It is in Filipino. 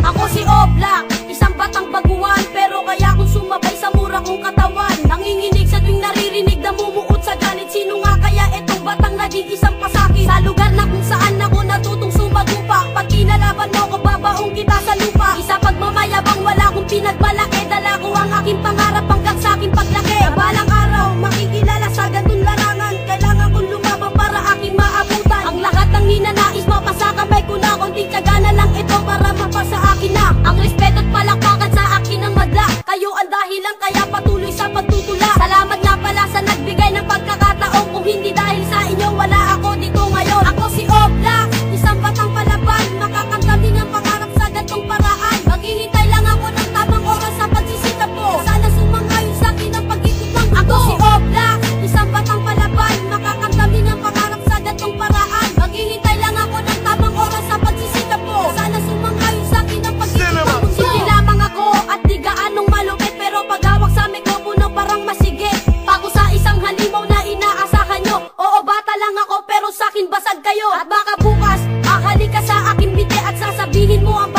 Ako si Oblak, isang batang baguhan, pero kaya kung sumabay sa mura kong katawan. Nanginginig sa tuwing naririnig, namumuot sa galit. Sino nga kaya itong batang naging isang pasakit? Sa lugar na kung saan ako natutong sumagupa, pag kinalaban mo ko, babaong kita sa lupa. Isa pagmamayabang, wala kong pinagmalaki, dala ko ang aking pangarap hanggang sa aking paglaki. Sa balang araw, makikilala sa gantong larangan, kailangan kong lumabang para aking maabutan. Ang lahat ng ninanais, mapasakamay ko na. Konting tiyaga na lang ito para mapasa akin na. Ang respeto at palakpakan sa akin ang madla. Kayo ang dahilan kaya patuloy sa pagtutula. Salamat nga pala sa nagbigay ng pagkakataon. Kung hindi dahil sa inyo, wala ako dito ngayon. Ako si Oblak, isang batang palaban, makakamtan din ang pangarap sa gantong paraan. Maghihintay lang ako ng tamang oras sa pagsisikap ko. Sana sumangayon sa akin ang pag-ikot ng mundo. Ako si Oblak, isang batang palaban, makakamtan din ang pangarap sa gantong paraan. Maghihintay lang ako ng tamang oras sa pagsisikap ko. Sana sumangayon sa akin ang pag-ikot ng mundo. Hindi lamang ako at di gaanong malupit, pero paghawak sa mikropono parang masigit. Pago sa isang halimaw na inaasahan nyo. Oo, bata lang ako pero sa akin basag kayo. At baka bukas, ahali ka sa aking biti at sasabihin mo ang